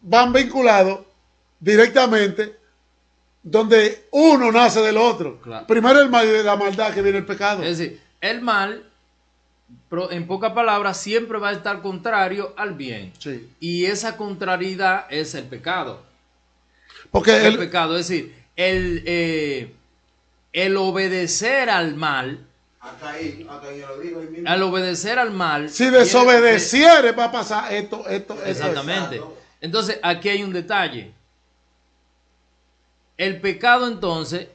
van vinculados directamente donde uno nace del otro. Claro. Primero el mal y de la maldad que viene el pecado. Es decir, el mal, en pocas palabras, siempre va a estar contrario al bien. Sí. Y esa contrariedad es el pecado. Porque El pecado, es decir, el obedecer al mal, Hasta ahí yo lo digo ahí mismo. al obedecer al mal... si desobedeciere va a pasar esto. Exactamente. Exacto. Entonces, aquí hay un detalle. El pecado, entonces,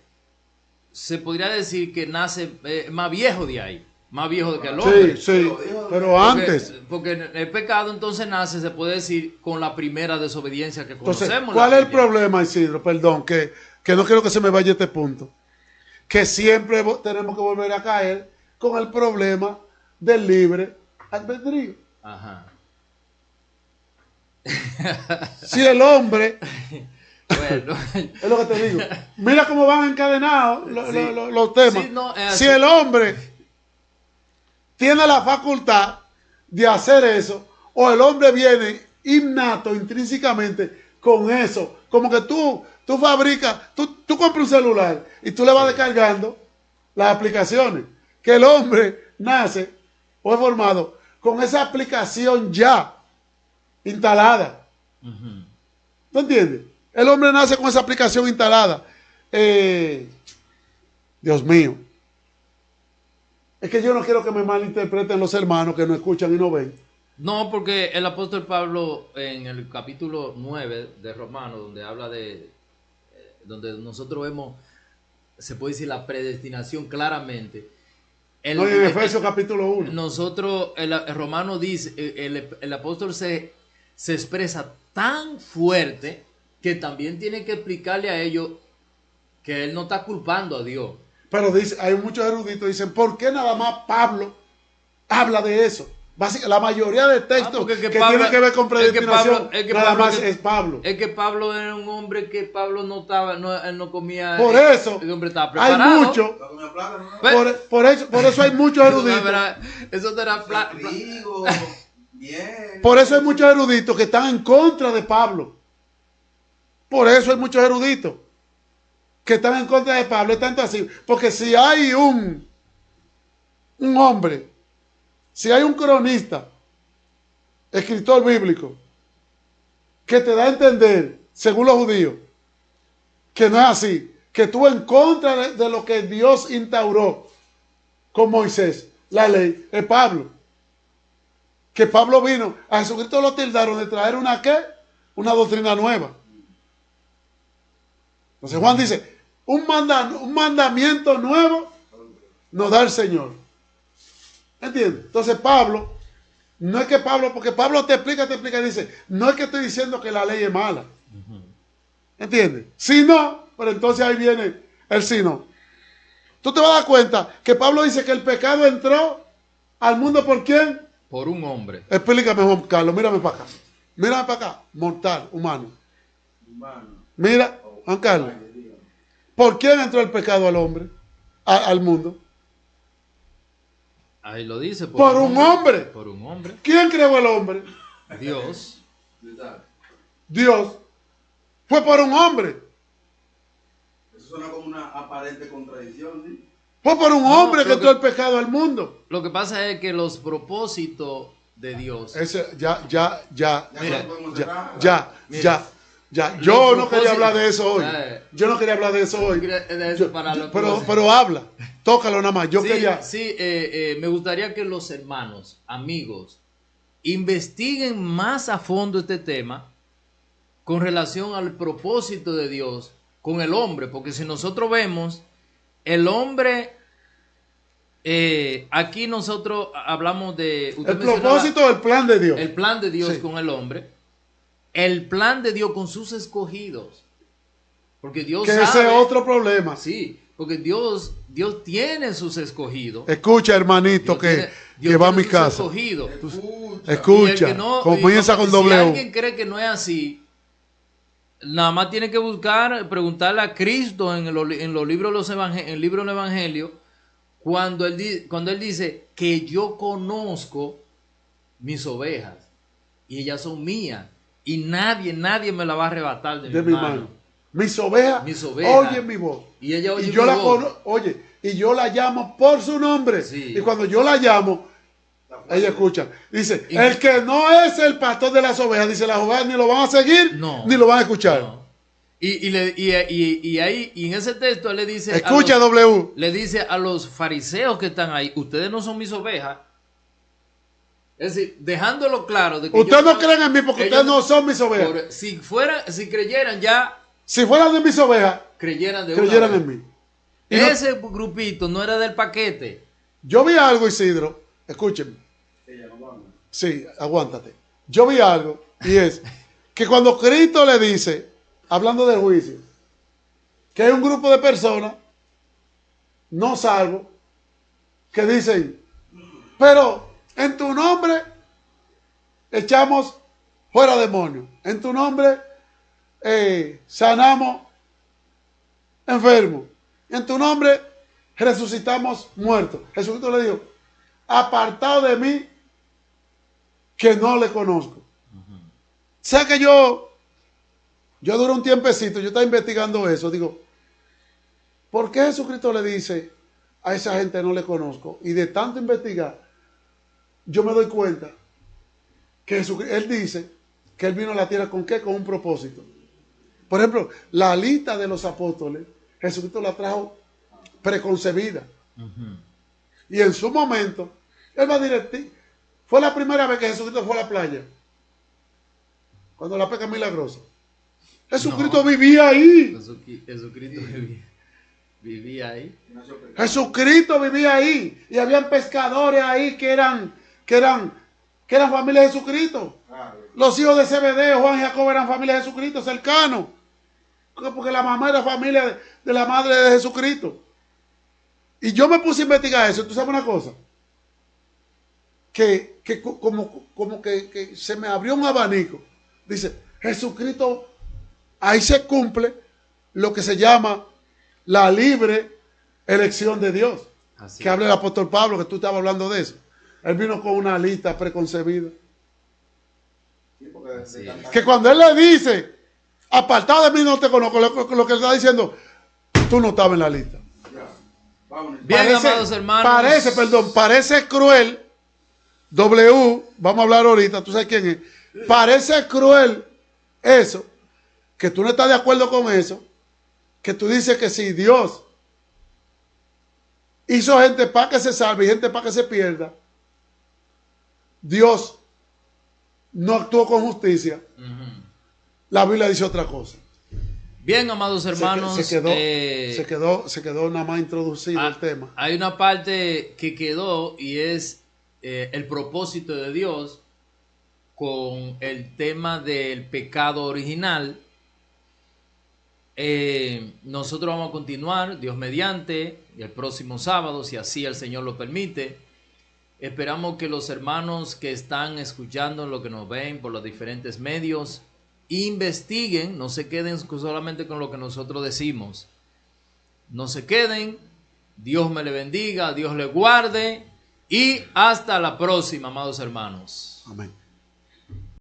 se podría decir que nace más viejo de ahí, más viejo que el hombre. Sí, pero antes. Porque el pecado, entonces, nace, se puede decir, con la primera desobediencia que Entonces, conocemos. ¿cuál la es el Biblia. problema, Isidro? Perdón, que no quiero que se me vaya este punto. Que siempre tenemos que volver a caer con el problema del libre albedrío. Ajá. Si el hombre, Bueno. es lo que te digo, mira cómo van encadenados los temas. Sí, no, si el hombre tiene la facultad de hacer eso, o el hombre viene innato, intrínsecamente, con eso, como que tú fabricas, tú compras un celular y tú le vas descargando las aplicaciones, que el hombre nace o es formado con esa aplicación ya instalada. Uh-huh. ¿Tú entiendes? El hombre nace con esa aplicación instalada. Dios mío. Es que yo no quiero que me malinterpreten los hermanos que no escuchan y no ven. No, porque el apóstol Pablo en el capítulo 9 de Romanos, donde habla de, donde nosotros vemos, se puede decir la predestinación claramente. No, en Efesios capítulo 1. Nosotros, el Romano dice, el apóstol se expresa tan fuerte que también tiene que explicarle a ellos que él no está culpando a Dios. Pero dice, hay muchos eruditos que dicen, ¿por qué nada más Pablo habla de eso? La mayoría de textos que tienen que ver con predestinación, nada más es Pablo. Es que Pablo era un hombre que Pablo no estaba, él no comía. Por eso, el hombre estaba preparado. Hay muchos. Por eso hay muchos eruditos. Eso te era Por eso hay muchos eruditos que están en contra de Pablo. Por eso hay muchos eruditos que están en contra de Pablo. Es tanto así. Porque si hay un hombre, si hay un cronista, escritor bíblico, que te da a entender, según los judíos, que no es así, que estuvo en contra de lo que Dios instauró con Moisés, la ley, es Pablo. Que Pablo vino, a Jesucristo lo tildaron de traer una ¿qué? Una doctrina nueva. Entonces Juan dice, un mandamiento nuevo nos da el Señor. ¿Entiendes? Entonces Pablo, no es que Pablo, porque Pablo te explica y dice, no es que estoy diciendo que la ley es mala. ¿Entiendes? Si no, pero entonces ahí viene el si no. Tú te vas a dar cuenta que Pablo dice que el pecado entró al mundo ¿por quién? Por un hombre. Explícame, Juan Carlos, mírame para acá. Mírame para acá, mortal, humano. Mira, Juan Carlos. ¿Por quién entró el pecado al hombre? Al mundo. Ahí lo dice. Por un hombre. Por un hombre. ¿Quién creó el hombre? Dios. Dios. Fue por un hombre. Eso suena como una aparente contradicción, ¿sí? Fue por un hombre que entró el pecado al mundo. Lo que pasa es que los propósitos de Dios. Ese, ya. Yo no quería hablar de eso hoy. Pero habla. Tócalo nada más. Yo quería. Sí, me gustaría que los hermanos, amigos, investiguen más a fondo este tema con relación al propósito de Dios con el hombre. Porque si nosotros vemos, el hombre, aquí nosotros hablamos de... El propósito del plan de Dios. El plan de Dios con el hombre. El plan de Dios con sus escogidos. Porque Dios que sabe, ese es otro problema. Sí, porque Dios tiene sus escogidos. Escucha, hermanito, que va a mi casa. Escucha, comienza con doble U. Si alguien cree que no es así, nada más tiene que preguntarle a Cristo en los libros en el libro del Evangelio, cuando él dice que yo conozco mis ovejas y ellas son mías y nadie me la va a arrebatar de mi mano. Mis ovejas oyen mi voz. Y ella oye yo y yo la llamo por su nombre. Sí. Y cuando yo la llamo, ella escucha. Dice, el que no es el pastor de las ovejas, dice, las ovejas ni lo van a seguir, ni lo van a escuchar. No. Y ahí, en ese texto, él le dice, escucha, W. Le dice a los fariseos que están ahí, ustedes no son mis ovejas. Es decir, dejándolo claro. De que ustedes no creen en mí porque ustedes no son mis ovejas. Si creyeran ya. Si fueran de mis ovejas, creyeran en mí. Y ese grupito no era del paquete. Yo vi algo, Isidro. Escúchenme. Sí, aguántate. Yo vi algo y es que cuando Cristo le dice, hablando del juicio, que hay un grupo de personas no salvos que dicen, pero en tu nombre echamos fuera demonios, en tu nombre sanamos enfermos, en tu nombre resucitamos muertos. Jesucristo le dijo, apartado de mí, que no le conozco. Sé que yo duré un tiempecito, yo estaba investigando eso, digo, ¿por qué Jesucristo le dice a esa gente no le conozco? Y de tanto investigar, yo me doy cuenta que Él dice que Él vino a la tierra ¿con qué? Con un propósito. Por ejemplo, la lista de los apóstoles, Jesucristo la trajo preconcebida. Y en su momento, Él va a decir, fue la primera vez que Jesucristo fue a la playa. Cuando la pesca milagrosa. Jesucristo vivía ahí. Jesucristo vivía ahí. Jesucristo vivía ahí. Y habían pescadores ahí que eran familia de Jesucristo. Los hijos de Zebedeo, Juan y Jacobo eran familia de Jesucristo, cercanos. Porque la mamá era familia de la madre de Jesucristo. Y yo me puse a investigar eso. ¿Tú sabes una cosa? Que como que se me abrió un abanico. Dice, Jesucristo, ahí se cumple lo que se llama la libre elección de Dios. Así que habla el apóstol Pablo, que tú estabas hablando de eso. Él vino con una lista preconcebida. Que cuando él le dice, apartado de mí no te conozco, lo que está diciendo, tú no estabas en la lista. Bien, amados hermanos. Parece cruel. Vamos a hablar ahorita, tú sabes quién es. Parece cruel eso, que tú no estás de acuerdo con eso, que tú dices que si Dios hizo gente para que se salve y gente para que se pierda, Dios no actuó con justicia. La Biblia dice otra cosa. Bien, amados hermanos, se quedó nada más introducido el tema. Hay una parte que quedó y es el propósito de Dios con el tema del pecado original. Nosotros vamos a continuar, Dios mediante, el próximo sábado, si así el Señor lo permite. Esperamos que los hermanos que están escuchando lo que nos ven por los diferentes medios investiguen, no se queden solamente con lo que nosotros decimos. No se queden. Dios me le bendiga, Dios le guarde y hasta la próxima, amados hermanos. Amén.